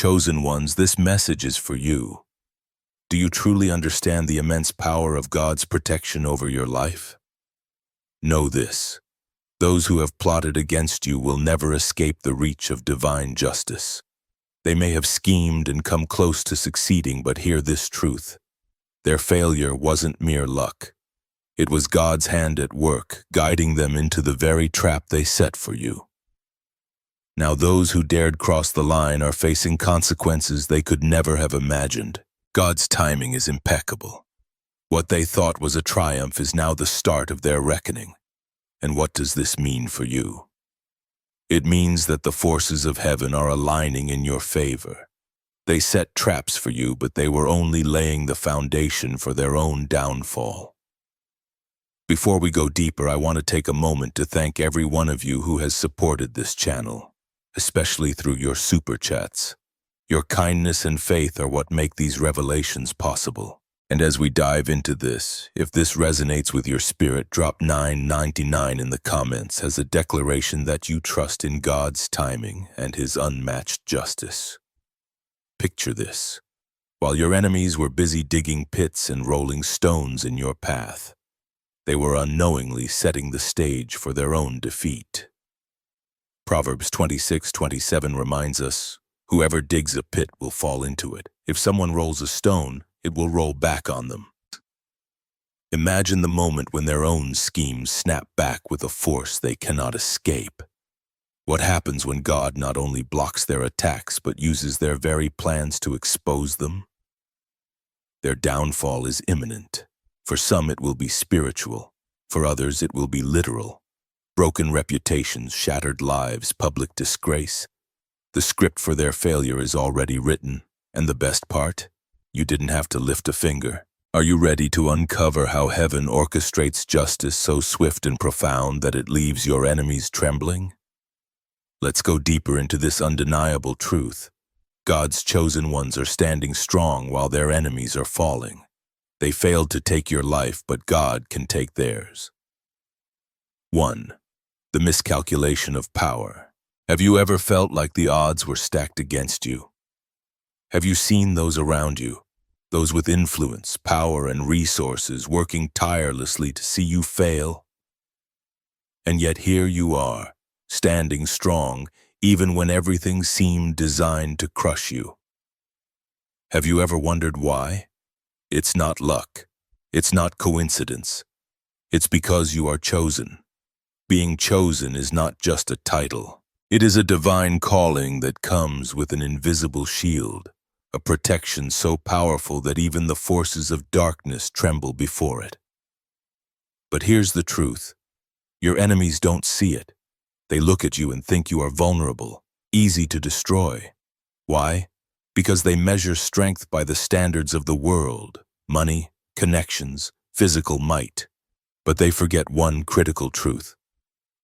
chosen ones, this message is for you. Do you truly understand the immense power of God's protection over your life? Know this: those who have plotted against you will never escape the reach of divine justice. They may have schemed and come close to succeeding, but hear this truth: their failure wasn't mere luck. It was God's hand at work, guiding them into the very trap they set for you. Now those who dared cross the line are facing consequences they could never have imagined. God's timing is impeccable. What they thought was a triumph is now the start of their reckoning. And what does this mean for you? It means that the forces of heaven are aligning in your favor. They set traps for you, but they were only laying the foundation for their own downfall. Before we go deeper, I want to take a moment to thank every one of you who has supported this channel, especially through your super chats. Your kindness and faith are what make these revelations possible. And as we dive into this, if this resonates with your spirit, drop $9.99 in the comments as a declaration that you trust in God's timing and His unmatched justice. Picture this: while your enemies were busy digging pits and rolling stones in your path, they were unknowingly setting the stage for their own defeat. Proverbs 26:27 reminds us, "Whoever digs a pit will fall into it. If someone rolls a stone, it will roll back on them." Imagine the moment when their own schemes snap back with a force they cannot escape. What happens when God not only blocks their attacks but uses their very plans to expose them? Their downfall is imminent. For some it will be spiritual, for others it will be literal. Broken reputations, shattered lives, public disgrace. The script for their failure is already written, and the best part? You didn't have to lift a finger. Are you ready to uncover how heaven orchestrates justice so swift and profound that it leaves your enemies trembling? Let's go deeper into this undeniable truth. God's chosen ones are standing strong while their enemies are falling. They failed to take your life, but God can take theirs. 1. The miscalculation of power. Have you ever felt like the odds were stacked against you? Have you seen those around you, those with influence, power, and resources working tirelessly to see you fail? And yet here you are, standing strong, even when everything seemed designed to crush you. Have you ever wondered why? It's not luck. It's not coincidence. It's because you are chosen. Being chosen is not just a title. It is a divine calling that comes with an invisible shield, a protection so powerful that even the forces of darkness tremble before it. But here's the truth. Your enemies don't see it. They look at you and think you are vulnerable, easy to destroy. Why? Because they measure strength by the standards of the world, money, connections, physical might. But they forget one critical truth.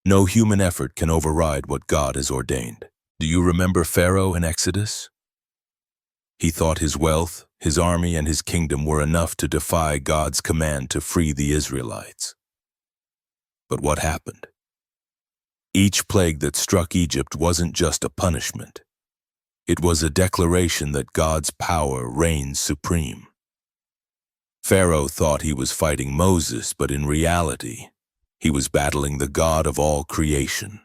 No human effort can override what God has ordained. Do you remember Pharaoh in Exodus? He thought his wealth, his army, and his kingdom were enough to defy God's command to free the Israelites. But what happened? Each plague that struck Egypt wasn't just a punishment. It was a declaration that God's power reigns supreme. Pharaoh thought he was fighting Moses, but in reality, he was battling the God of all creation.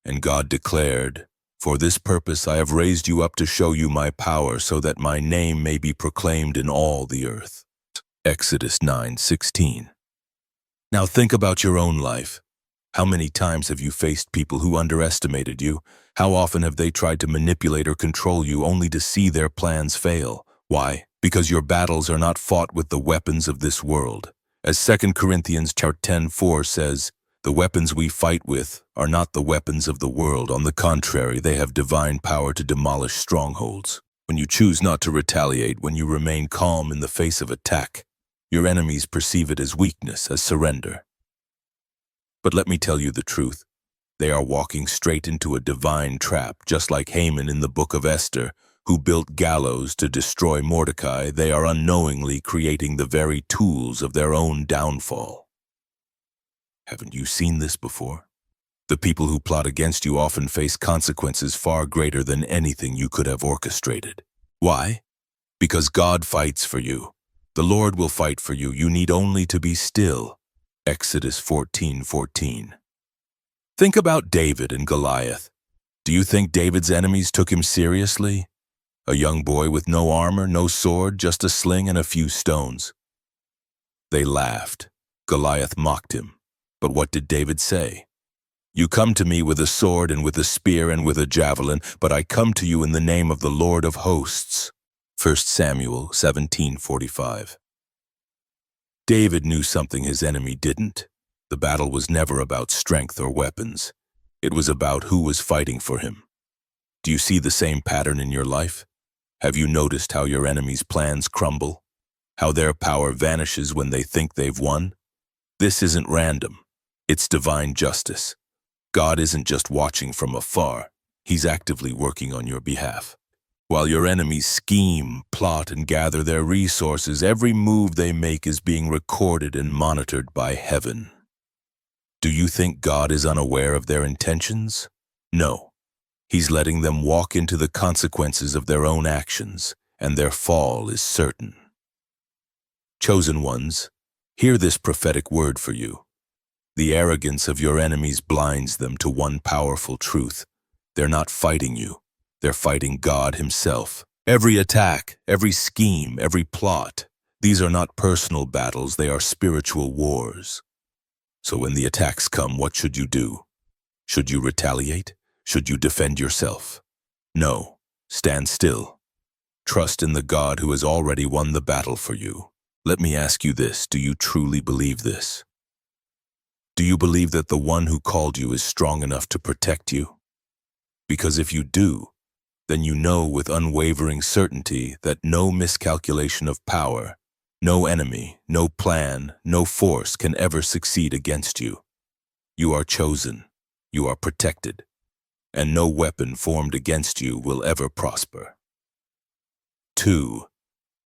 And God declared, "For this purpose I have raised you up to show you my power so that my name may be proclaimed in all the earth." Exodus 9:16. Now think about your own life. How many times have you faced people who underestimated you? How often have they tried to manipulate or control you only to see their plans fail? Why? Because your battles are not fought with the weapons of this world. As 2 Corinthians 10:4 says, "The weapons we fight with are not the weapons of the world. On the contrary, they have divine power to demolish strongholds." When you choose not to retaliate, when you remain calm in the face of attack, your enemies perceive it as weakness, as surrender. But let me tell you the truth. They are walking straight into a divine trap, just like Haman in the book of Esther, who built gallows to destroy Mordecai. They are unknowingly creating the very tools of their own downfall. Haven't you seen this before? The people who plot against you often face consequences far greater than anything you could have orchestrated. Why? Because God fights for you. The Lord will fight for you. You need only to be still. Exodus 14:14. Think about David and Goliath. Do you think David's enemies took him seriously? A young boy with no armor, no sword, just a sling and a few stones. They laughed. Goliath mocked him. But what did David say? You come to me with a sword and with a spear and with a javelin, but I come to you in the name of the Lord of hosts. 1 Samuel 17:45. David knew something his enemy didn't. The battle was never about strength or weapons. It was about who was fighting for him. Do you see the same pattern in your life? Have you noticed how your enemy's plans crumble? How their power vanishes when they think they've won? This isn't random. It's divine justice. God isn't just watching from afar. He's actively working on your behalf. While your enemies scheme, plot, and gather their resources, every move they make is being recorded and monitored by heaven. Do you think God is unaware of their intentions? No. He's letting them walk into the consequences of their own actions, and their fall is certain. Chosen ones, hear this prophetic word for you. The arrogance of your enemies blinds them to one powerful truth. They're not fighting you. They're fighting God Himself. Every attack, every scheme, every plot, these are not personal battles, they are spiritual wars. So when the attacks come, what should you do? Should you retaliate? Should you defend yourself? No. Stand still. Trust in the God who has already won the battle for you. Let me ask you this, do you truly believe this? Do you believe that the one who called you is strong enough to protect you? Because if you do, then you know with unwavering certainty that no miscalculation of power, no enemy, no plan, no force can ever succeed against you. You are chosen, you are protected, and no weapon formed against you will ever prosper. 2.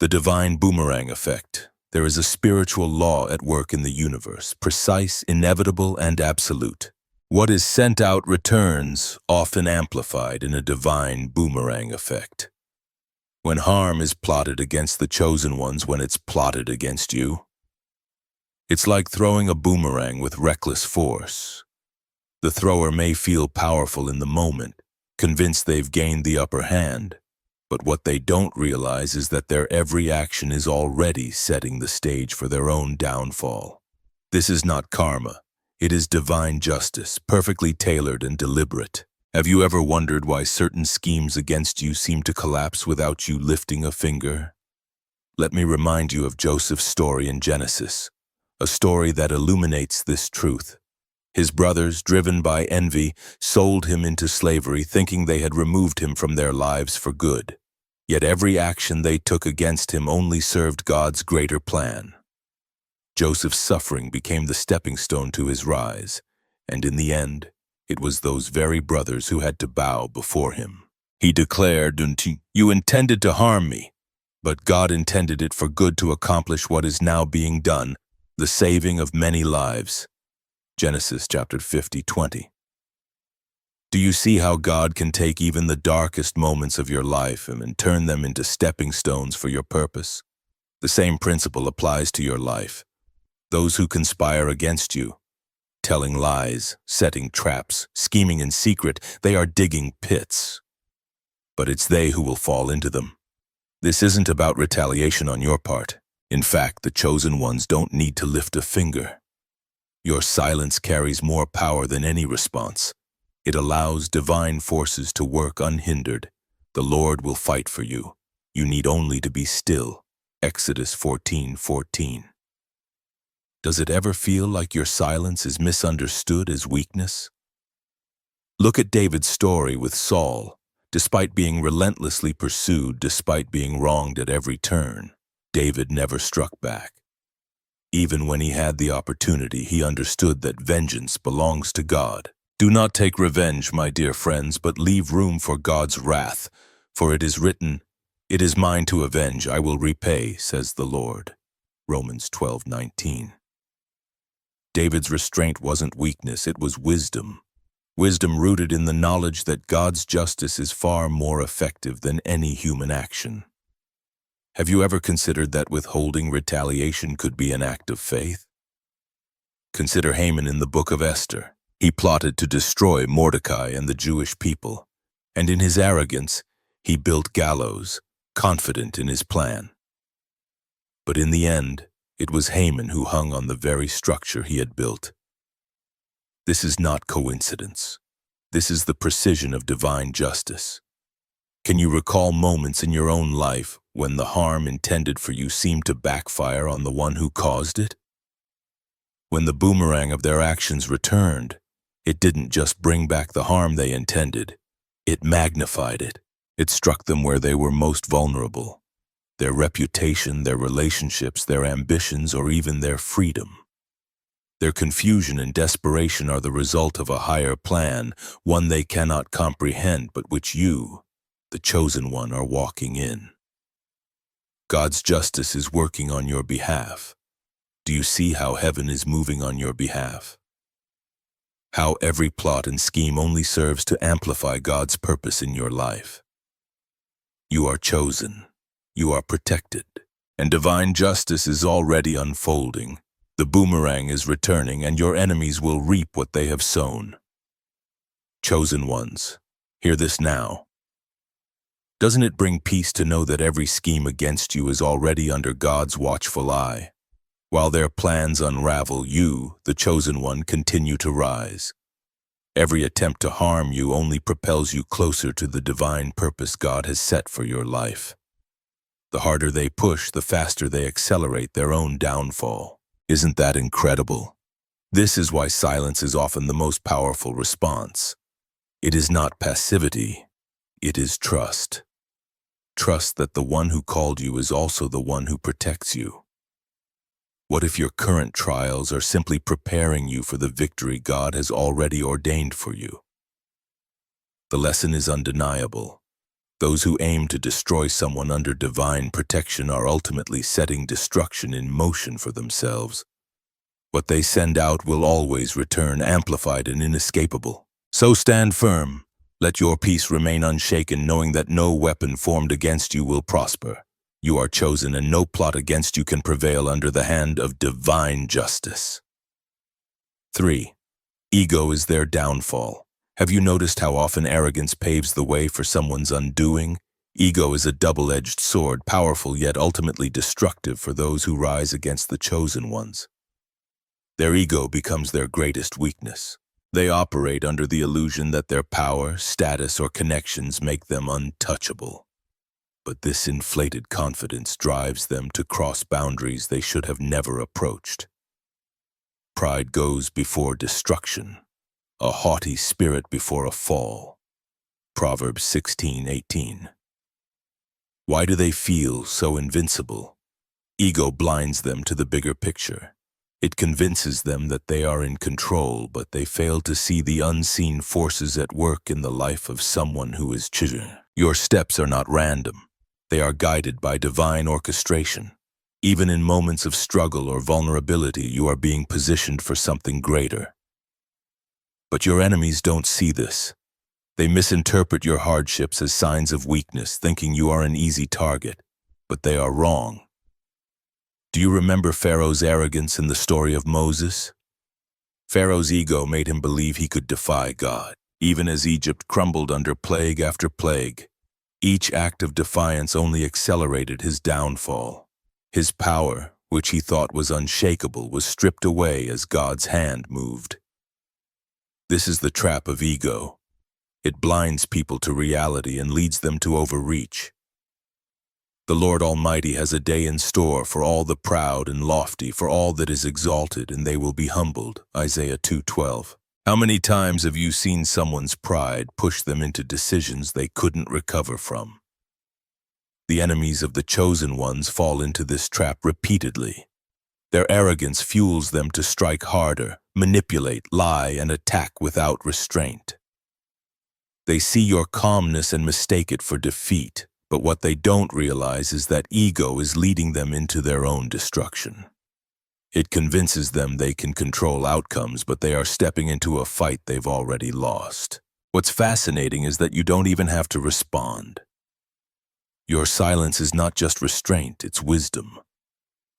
The divine boomerang effect. There is a spiritual law at work in the universe, precise, inevitable, and absolute. What is sent out returns, often amplified in a divine boomerang effect. When harm is plotted against the chosen ones, when it's plotted against you, it's like throwing a boomerang with reckless force. The thrower may feel powerful in the moment, convinced they've gained the upper hand, but what they don't realize is that their every action is already setting the stage for their own downfall. This is not karma. It is divine justice, perfectly tailored and deliberate. Have you ever wondered why certain schemes against you seem to collapse without you lifting a finger? Let me remind you of Joseph's story in Genesis, a story that illuminates this truth. His brothers, driven by envy, sold him into slavery, thinking they had removed him from their lives for good. Yet every action they took against him only served God's greater plan. Joseph's suffering became the stepping stone to his rise, and in the end, it was those very brothers who had to bow before him. He declared, "You intended to harm me, but God intended it for good to accomplish what is now being done, the saving of many lives." Genesis chapter 50:20. Do you see how God can take even the darkest moments of your life and turn them into stepping stones for your purpose? The same principle applies to your life. Those who conspire against you, telling lies, setting traps, scheming in secret, they are digging pits. But it's they who will fall into them. This isn't about retaliation on your part. In fact, the chosen ones don't need to lift a finger. Your silence carries more power than any response. It allows divine forces to work unhindered. The Lord will fight for you. You need only to be still. Exodus 14:14. Does it ever feel like your silence is misunderstood as weakness? Look at David's story with Saul. Despite being relentlessly pursued, despite being wronged at every turn, David never struck back. Even when he had the opportunity, he understood that vengeance belongs to God. Do not take revenge, my dear friends, but leave room for God's wrath, for it is written, "It is mine to avenge, I will repay," says the Lord. Romans 12:19. David's restraint wasn't weakness, it was wisdom. Wisdom rooted in the knowledge that God's justice is far more effective than any human action. Have you ever considered that withholding retaliation could be an act of faith? Consider Haman in the book of Esther. He plotted to destroy Mordecai and the Jewish people, and in his arrogance, he built gallows, confident in his plan. But in the end, it was Haman who hung on the very structure he had built. This is not coincidence. This is the precision of divine justice. Can you recall moments in your own life when the harm intended for you seemed to backfire on the one who caused it? When the boomerang of their actions returned, it didn't just bring back the harm they intended, it magnified it. It struck them where they were most vulnerable: their reputation, their relationships, their ambitions, or even their freedom. Their confusion and desperation are the result of a higher plan, one they cannot comprehend, but which you, the chosen one, are walking in. God's justice is working on your behalf. Do you see how heaven is moving on your behalf? How every plot and scheme only serves to amplify God's purpose in your life. You are chosen, you are protected, and divine justice is already unfolding. The boomerang is returning, and your enemies will reap what they have sown. Chosen ones, hear this now. Doesn't it bring peace to know that every scheme against you is already under God's watchful eye? While their plans unravel, you, the chosen one, continue to rise. Every attempt to harm you only propels you closer to the divine purpose God has set for your life. The harder they push, the faster they accelerate their own downfall. Isn't that incredible? This is why silence is often the most powerful response. It is not passivity, it is trust. Trust that the one who called you is also the one who protects you. What if your current trials are simply preparing you for the victory God has already ordained for you? The lesson is undeniable. Those who aim to destroy someone under divine protection are ultimately setting destruction in motion for themselves. What they send out will always return amplified and inescapable. So stand firm. Let your peace remain unshaken, knowing that no weapon formed against you will prosper. You are chosen, and no plot against you can prevail under the hand of divine justice. 3. Ego is their downfall. Have you noticed how often arrogance paves the way for someone's undoing? Ego is a double-edged sword, powerful yet ultimately destructive for those who rise against the chosen ones. Their ego becomes their greatest weakness. They operate under the illusion that their power, status, or connections make them untouchable. But this inflated confidence drives them to cross boundaries they should have never approached. Pride goes before destruction, a haughty spirit before a fall. Proverbs 16:18. Why do they feel so invincible? Ego blinds them to the bigger picture. It convinces them that they are in control, but they fail to see the unseen forces at work in the life of someone who is chosen. Your steps are not random. They are guided by divine orchestration. Even in moments of struggle or vulnerability, you are being positioned for something greater. But your enemies don't see this. They misinterpret your hardships as signs of weakness, thinking you are an easy target. But they are wrong. Do you remember Pharaoh's arrogance in the story of Moses? Pharaoh's ego made him believe he could defy God, even as Egypt crumbled under plague after plague. Each act of defiance only accelerated his downfall. His power, which he thought was unshakable, was stripped away as God's hand moved. This is the trap of ego. It blinds people to reality and leads them to overreach. The Lord Almighty has a day in store for all the proud and lofty, for all that is exalted, and they will be humbled. Isaiah 2:12. How many times have you seen someone's pride push them into decisions they couldn't recover from? The enemies of the chosen ones fall into this trap repeatedly. Their arrogance fuels them to strike harder, manipulate, lie, and attack without restraint. They see your calmness and mistake it for defeat, but what they don't realize is that ego is leading them into their own destruction. It convinces them they can control outcomes, but they are stepping into a fight they've already lost. What's fascinating is that you don't even have to respond. Your silence is not just restraint, it's wisdom.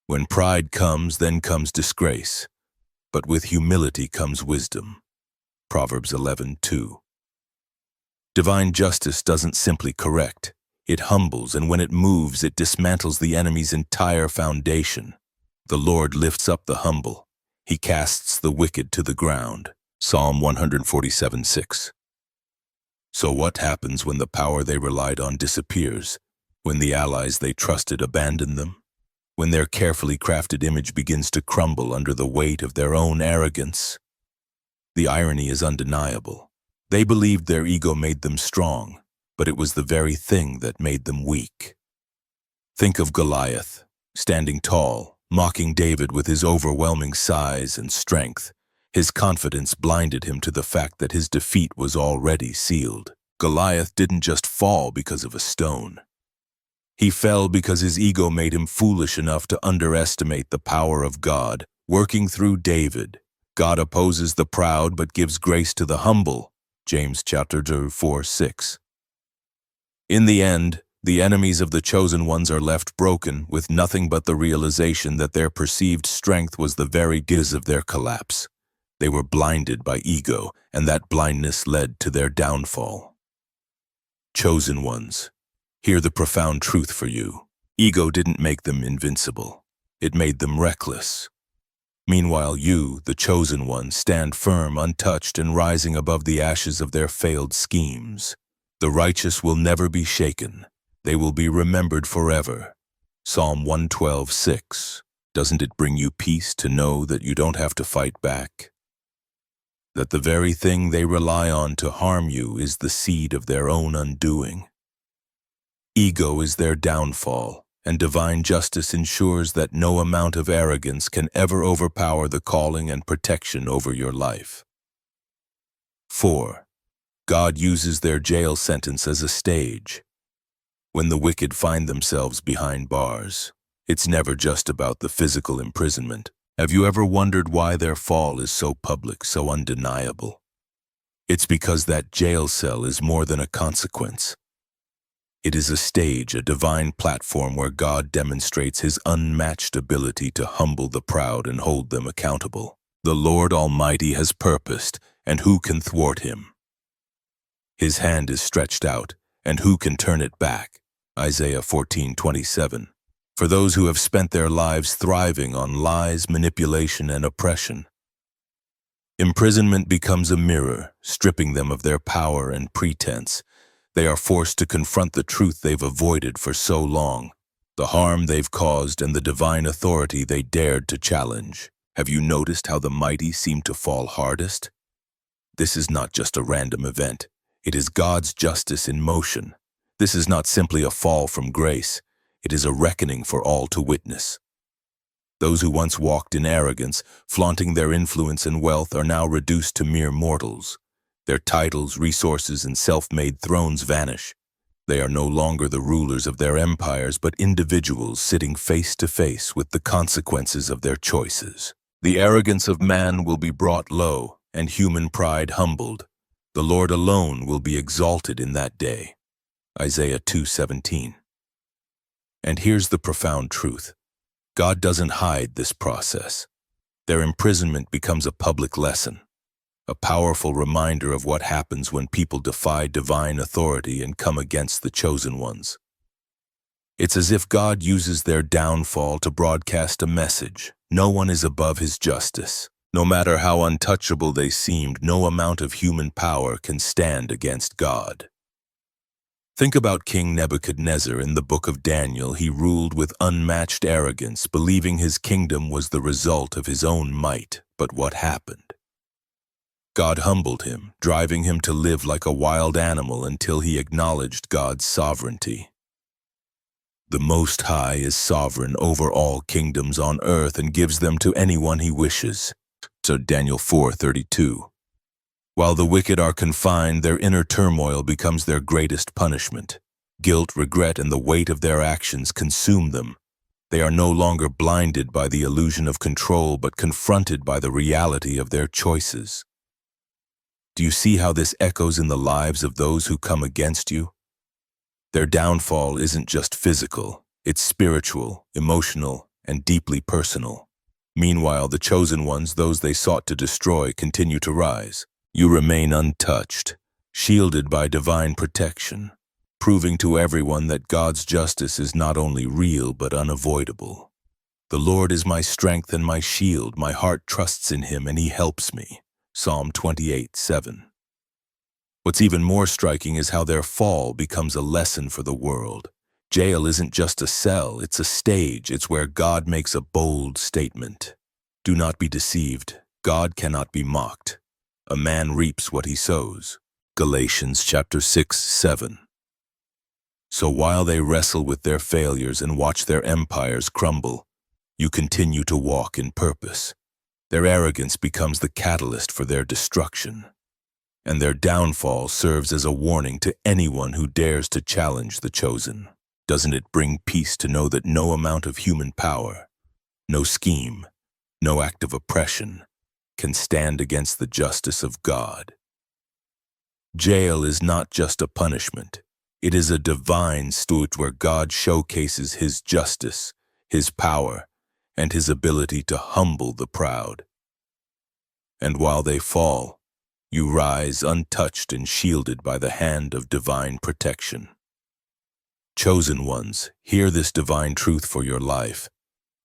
When pride comes, then comes disgrace. But with humility comes wisdom. Proverbs 11:2. Divine justice doesn't simply correct. It humbles, and when it moves, it dismantles the enemy's entire foundation. The Lord lifts up the humble. He casts the wicked to the ground. Psalm 147:6. So what happens when the power they relied on disappears? When the allies they trusted abandon them? When their carefully crafted image begins to crumble under the weight of their own arrogance? The irony is undeniable. They believed their ego made them strong, but it was the very thing that made them weak. Think of Goliath, standing tall, mocking David with his overwhelming size and strength. His confidence blinded him to the fact that his defeat was already sealed. Goliath didn't just fall because of a stone. He fell because his ego made him foolish enough to underestimate the power of God working through David. God opposes the proud but gives grace to the humble. James chapter 4:6. In the end, the enemies of the chosen ones are left broken with nothing but the realization that their perceived strength was the very cause of their collapse. They were blinded by ego, and that blindness led to their downfall. Chosen ones, hear the profound truth for you. Ego didn't make them invincible. It made them reckless. Meanwhile, you, the chosen one, stand firm, untouched, and rising above the ashes of their failed schemes. The righteous will never be shaken. They will be remembered forever. Psalm 112:6. Doesn't it bring you peace to know that you don't have to fight back? That the very thing they rely on to harm you is the seed of their own undoing. Ego is their downfall, and divine justice ensures that no amount of arrogance can ever overpower the calling and protection over your life. 4. God uses their jail sentence as a stage. When the wicked find themselves behind bars, it's never just about the physical imprisonment. Have you ever wondered why their fall is so public, so undeniable? It's because that jail cell is more than a consequence. It is a stage, a divine platform where God demonstrates his unmatched ability to humble the proud and hold them accountable. The Lord Almighty has purposed, and who can thwart him? His hand is stretched out, and who can turn it back? Isaiah 14:27. For those who have spent their lives thriving on lies, manipulation, and oppression. Imprisonment becomes a mirror, stripping them of their power and pretense. They are forced to confront the truth they've avoided for so long, the harm they've caused and the divine authority they dared to challenge. Have you noticed how the mighty seem to fall hardest? This is not just a random event. It is God's justice in motion. This is not simply a fall from grace. It is a reckoning for all to witness. Those who once walked in arrogance, flaunting their influence and wealth, are now reduced to mere mortals. Their titles, resources, and self-made thrones vanish. They are no longer the rulers of their empires, but individuals sitting face to face with the consequences of their choices. The arrogance of man will be brought low, and human pride humbled. The Lord alone will be exalted in that day. Isaiah 2:17. And here's the profound truth. God doesn't hide this process. Their imprisonment becomes a public lesson, a powerful reminder of what happens when people defy divine authority and come against the chosen ones. It's as if God uses their downfall to broadcast a message. No one is above his justice. No matter how untouchable they seemed, no amount of human power can stand against God. Think about King Nebuchadnezzar in the book of Daniel. He ruled with unmatched arrogance, believing his kingdom was the result of his own might. But what happened? God humbled him, driving him to live like a wild animal until he acknowledged God's sovereignty. The Most High is sovereign over all kingdoms on earth and gives them to anyone he wishes. So Daniel 4:32. While the wicked are confined, their inner turmoil becomes their greatest punishment. Guilt, regret, and the weight of their actions consume them. They are no longer blinded by the illusion of control, but confronted by the reality of their choices. Do you see how this echoes in the lives of those who come against you? Their downfall isn't just physical, it's spiritual, emotional, and deeply personal. Meanwhile, the chosen ones, those they sought to destroy, continue to rise. You remain untouched, shielded by divine protection, proving to everyone that God's justice is not only real but unavoidable. The Lord is my strength and my shield. My heart trusts in him and he helps me. Psalm 28:7. What's even more striking is how their fall becomes a lesson for the world. Jail isn't just a cell, it's a stage. It's where God makes a bold statement. Do not be deceived. God cannot be mocked. A man reaps what he sows. Galatians chapter 6:7. So while they wrestle with their failures and watch their empires crumble, you continue to walk in purpose. Their arrogance becomes the catalyst for their destruction, and their downfall serves as a warning to anyone who dares to challenge the chosen. Doesn't it bring peace to know that no amount of human power, no scheme, no act of oppression can stand against the justice of God? Jail is not just a punishment. It is a divine stage where God showcases his justice, his power, and his ability to humble the proud. And while they fall, you rise untouched and shielded by the hand of divine protection. Chosen ones, hear this divine truth for your life.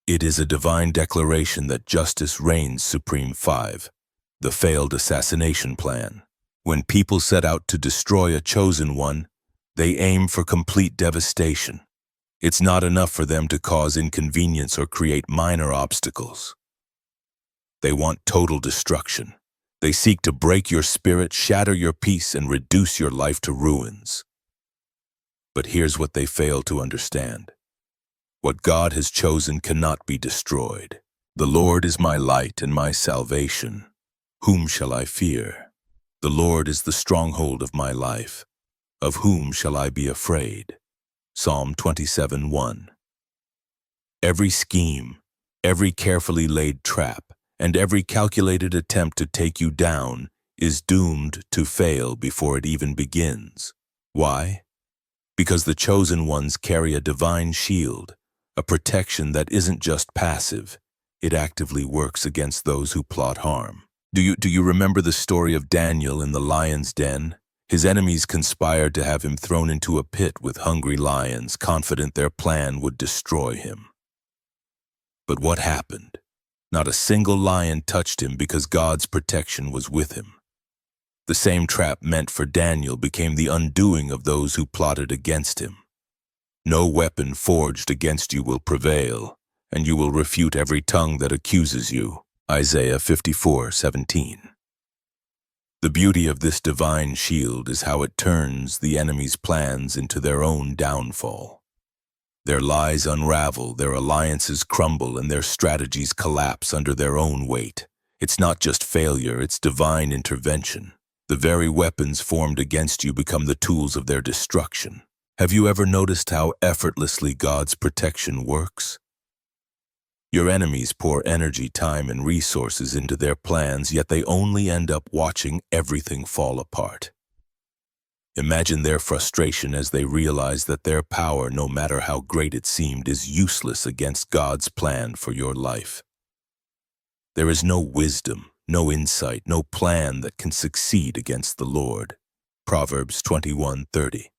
It is a divine declaration that justice reigns supreme. 5. The failed assassination plan. When people set out to destroy a chosen one, they aim for complete devastation. It's not enough for them to cause inconvenience or create minor obstacles. They want total destruction. They seek to break your spirit, shatter your peace, and reduce your life to ruins. But here's what they fail to understand. What God has chosen cannot be destroyed. The Lord is my light and my salvation. Whom shall I fear? The Lord is the stronghold of my life. Of whom shall I be afraid? Psalm 27:1. Every scheme, every carefully laid trap, and every calculated attempt to take you down is doomed to fail before it even begins. Why? Because the chosen ones carry a divine shield, a protection that isn't just passive, it actively works against those who plot harm. Do you remember the story of Daniel in the lion's den? His enemies conspired to have him thrown into a pit with hungry lions, confident their plan would destroy him. But what happened? Not a single lion touched him because God's protection was with him. The same trap meant for Daniel became the undoing of those who plotted against him. No weapon forged against you will prevail, and you will refute every tongue that accuses you. Isaiah 54:17. The beauty of this divine shield is how it turns the enemy's plans into their own downfall. Their lies unravel, their alliances crumble, and their strategies collapse under their own weight. It's not just failure, it's divine intervention. The very weapons formed against you become the tools of their destruction. Have you ever noticed how effortlessly God's protection works? Your enemies pour energy, time, and resources into their plans, yet they only end up watching everything fall apart. Imagine their frustration as they realize that their power, no matter how great it seemed, is useless against God's plan for your life. There is no wisdom, no insight, no plan that can succeed against the Lord. Proverbs 21:30.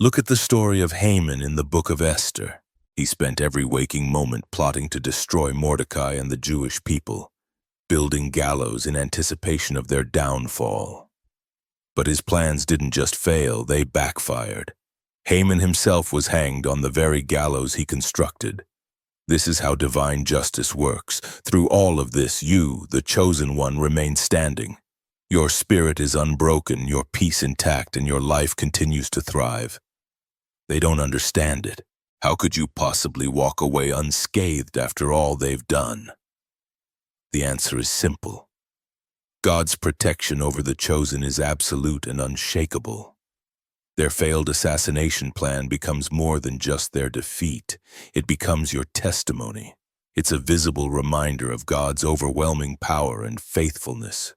Look at the story of Haman in the book of Esther. He spent every waking moment plotting to destroy Mordecai and the Jewish people, building gallows in anticipation of their downfall. But his plans didn't just fail, they backfired. Haman himself was hanged on the very gallows he constructed. This is how divine justice works. Through all of this, you, the chosen one, remain standing. Your spirit is unbroken, your peace intact, and your life continues to thrive. They don't understand it. How could you possibly walk away unscathed after all they've done? The answer is simple. God's protection over the chosen is absolute and unshakable. Their failed assassination plan becomes more than just their defeat. It becomes your testimony. It's a visible reminder of God's overwhelming power and faithfulness.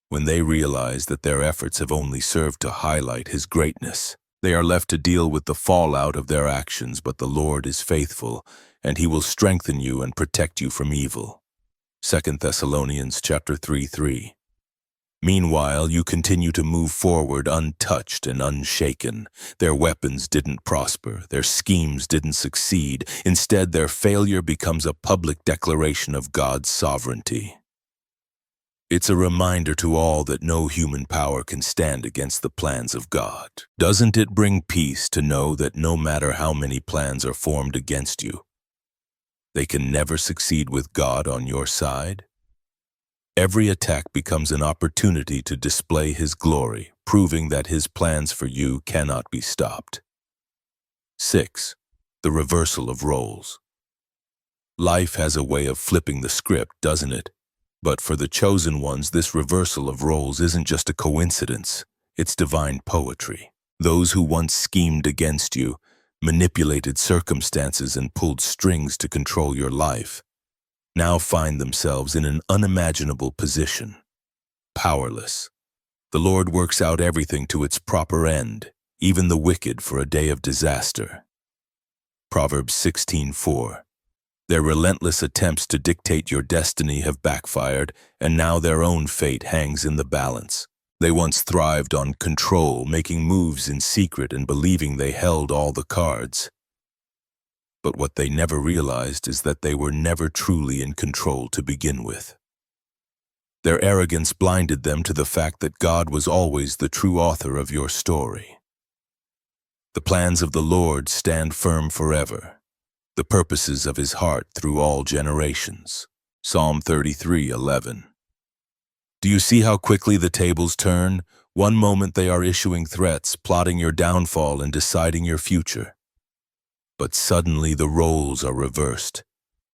When they realize that their efforts have only served to highlight His greatness, they are left to deal with the fallout of their actions, but the Lord is faithful, and He will strengthen you and protect you from evil. 2 Thessalonians chapter 3:3. Meanwhile, you continue to move forward untouched and unshaken. Their weapons didn't prosper, their schemes didn't succeed. Instead, their failure becomes a public declaration of God's sovereignty. It's a reminder to all that no human power can stand against the plans of God. Doesn't it bring peace to know that no matter how many plans are formed against you, they can never succeed with God on your side? Every attack becomes an opportunity to display His glory, proving that His plans for you cannot be stopped. 6. The reversal of roles. Life has a way of flipping the script, doesn't it? But for the chosen ones, this reversal of roles isn't just a coincidence, it's divine poetry. Those who once schemed against you, manipulated circumstances, and pulled strings to control your life, now find themselves in an unimaginable position, powerless. The Lord works out everything to its proper end, even the wicked for a day of disaster. Proverbs 16:4. Their relentless attempts to dictate your destiny have backfired, and now their own fate hangs in the balance. They once thrived on control, making moves in secret and believing they held all the cards. But what they never realized is that they were never truly in control to begin with. Their arrogance blinded them to the fact that God was always the true author of your story. The plans of the Lord stand firm forever, the purposes of His heart through all generations. Psalm 33:11. Do you see how quickly the tables turn? One moment they are issuing threats, plotting your downfall and deciding your future. But suddenly the roles are reversed.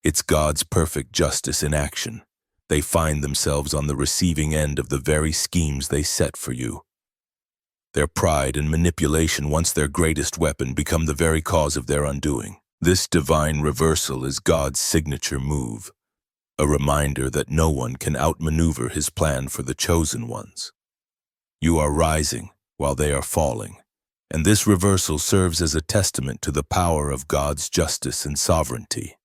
It's God's perfect justice in action. They find themselves on the receiving end of the very schemes they set for you. Their pride and manipulation, once their greatest weapon, become the very cause of their undoing. This divine reversal is God's signature move, a reminder that no one can outmaneuver His plan for the chosen ones. You are rising while they are falling, and this reversal serves as a testament to the power of God's justice and sovereignty.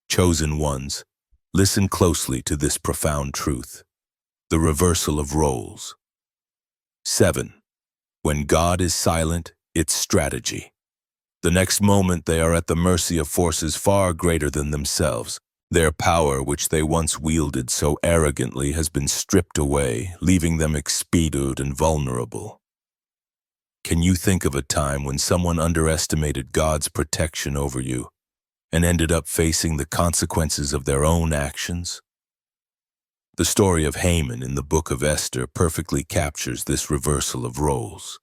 Chosen ones, listen closely to this profound truth: the reversal of roles. 7. When God is silent, it's strategy. The next moment they are at the mercy of forces far greater than themselves. Their power, which they once wielded so arrogantly, has been stripped away, leaving them exposed and vulnerable. Can you think of a time when someone underestimated God's protection over you and ended up facing the consequences of their own actions? The story of Haman in the book of Esther perfectly captures this reversal of roles.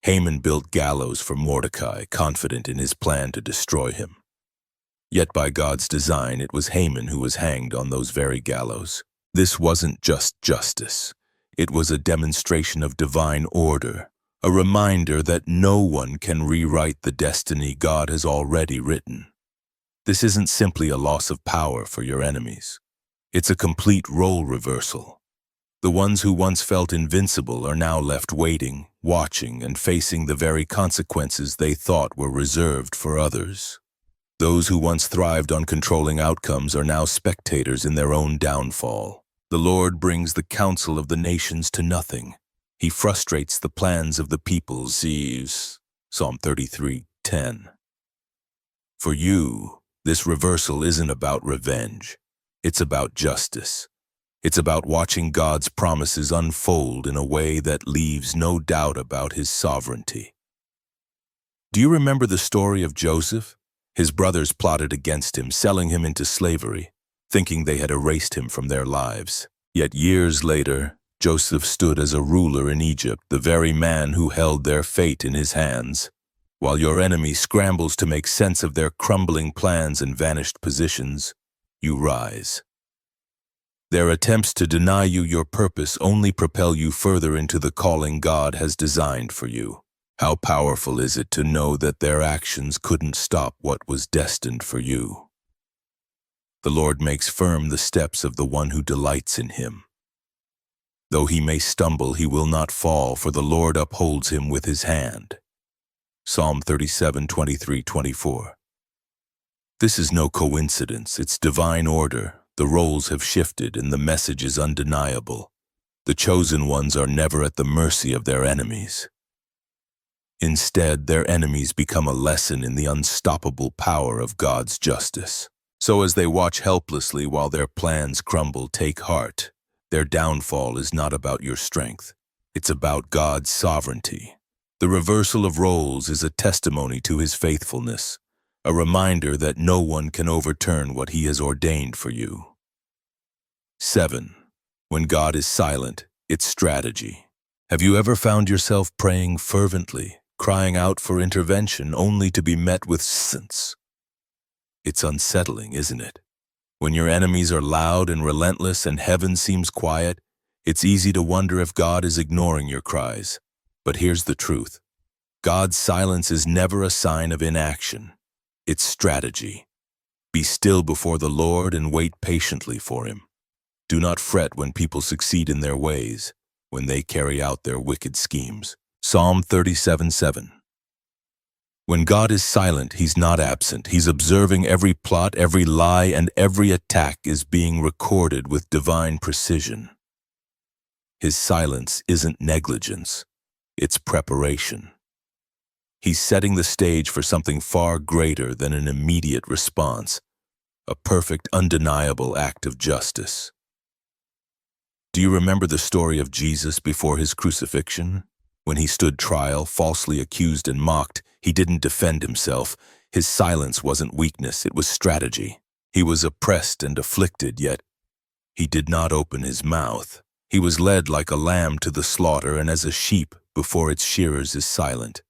Haman built gallows for Mordecai, confident in his plan to destroy him. Yet by God's design, it was Haman who was hanged on those very gallows. This wasn't just justice. It was a demonstration of divine order, a reminder that no one can rewrite the destiny God has already written. This isn't simply a loss of power for your enemies. It's a complete role reversal. The ones who once felt invincible are now left waiting, watching, and facing the very consequences they thought were reserved for others. Those who once thrived on controlling outcomes are now spectators in their own downfall. The Lord brings the counsel of the nations to nothing. He frustrates the plans of the peoples. Psalm 33:10. For you, this reversal isn't about revenge. It's about justice. It's about watching God's promises unfold in a way that leaves no doubt about His sovereignty. Do you remember the story of Joseph? His brothers plotted against him, selling him into slavery, thinking they had erased him from their lives. Yet years later, Joseph stood as a ruler in Egypt, the very man who held their fate in his hands. While your enemy scrambles to make sense of their crumbling plans and vanished positions, you rise. Their attempts to deny you your purpose only propel you further into the calling God has designed for you. How powerful is it to know that their actions couldn't stop what was destined for you? The Lord makes firm the steps of the one who delights in him. Though he may stumble, he will not fall, for the Lord upholds him with his hand. Psalm 37:23-24. This is no coincidence, it's divine order. The roles have shifted and the message is undeniable. The chosen ones are never at the mercy of their enemies. Instead, their enemies become a lesson in the unstoppable power of God's justice. So as they watch helplessly while their plans crumble, take heart. Their downfall is not about your strength. It's about God's sovereignty. The reversal of roles is a testimony to his faithfulness, a reminder that no one can overturn what he has ordained for you. 7. When God is silent, it's strategy. Have you ever found yourself praying fervently, crying out for intervention only to be met with silence? It's unsettling, isn't it? When your enemies are loud and relentless and heaven seems quiet, it's easy to wonder if God is ignoring your cries. But here's the truth. God's silence is never a sign of inaction. It's strategy. Be still before the Lord and wait patiently for him. Do not fret when people succeed in their ways, when they carry out their wicked schemes. Psalm 37:7. When God is silent, he's not absent. He's observing every plot, every lie, and every attack is being recorded with divine precision. His silence isn't negligence, it's preparation. He's setting the stage for something far greater than an immediate response, a perfect, undeniable act of justice. Do you remember the story of Jesus before his crucifixion? When he stood trial, falsely accused and mocked, he didn't defend himself. His silence wasn't weakness, it was strategy. He was oppressed and afflicted, yet he did not open his mouth. He was led like a lamb to the slaughter, and as a sheep before its shearers is silent,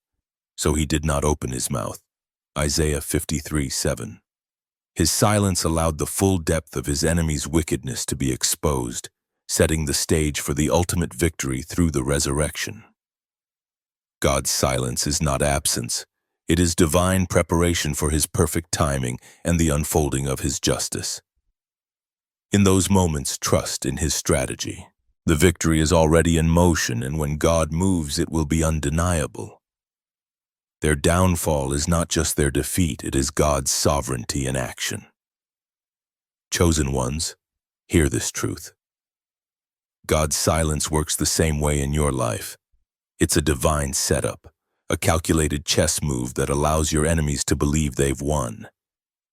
so he did not open his mouth. Isaiah 53:7. His silence allowed the full depth of his enemy's wickedness to be exposed, setting the stage for the ultimate victory through the resurrection. God's silence is not absence. It is divine preparation for his perfect timing and the unfolding of his justice. In those moments, trust in his strategy. The victory is already in motion, and when God moves, it will be undeniable. Their downfall is not just their defeat, it is God's sovereignty in action. Chosen ones, hear this truth. God's silence works the same way in your life. It's a divine setup, a calculated chess move that allows your enemies to believe they've won.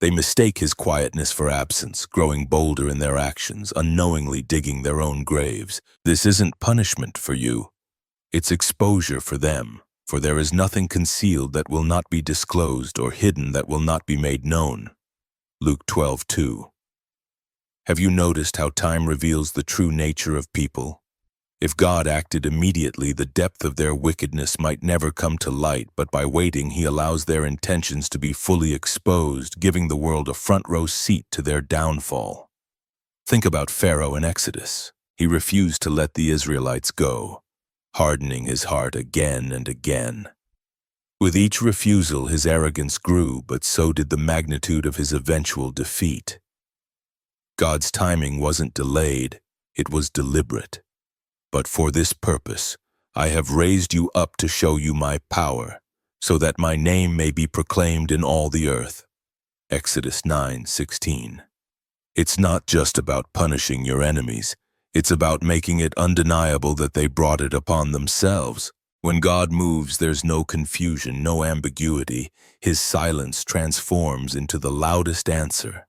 They mistake his quietness for absence, growing bolder in their actions, unknowingly digging their own graves. This isn't punishment for you. It's exposure for them, for there is nothing concealed that will not be disclosed or hidden that will not be made known. Luke 12:2. Have you noticed how time reveals the true nature of people? If God acted immediately, the depth of their wickedness might never come to light, but by waiting, he allows their intentions to be fully exposed, giving the world a front-row seat to their downfall. Think about Pharaoh in Exodus. He refused to let the Israelites go, hardening his heart again and again. With each refusal, his arrogance grew, but so did the magnitude of his eventual defeat. God's timing wasn't delayed, it was deliberate. But for this purpose, I have raised you up to show you my power, so that my name may be proclaimed in all the earth. Exodus 9:16. It's not just about punishing your enemies, it's about making it undeniable that they brought it upon themselves. When God moves, there's no confusion, no ambiguity. His silence transforms into the loudest answer,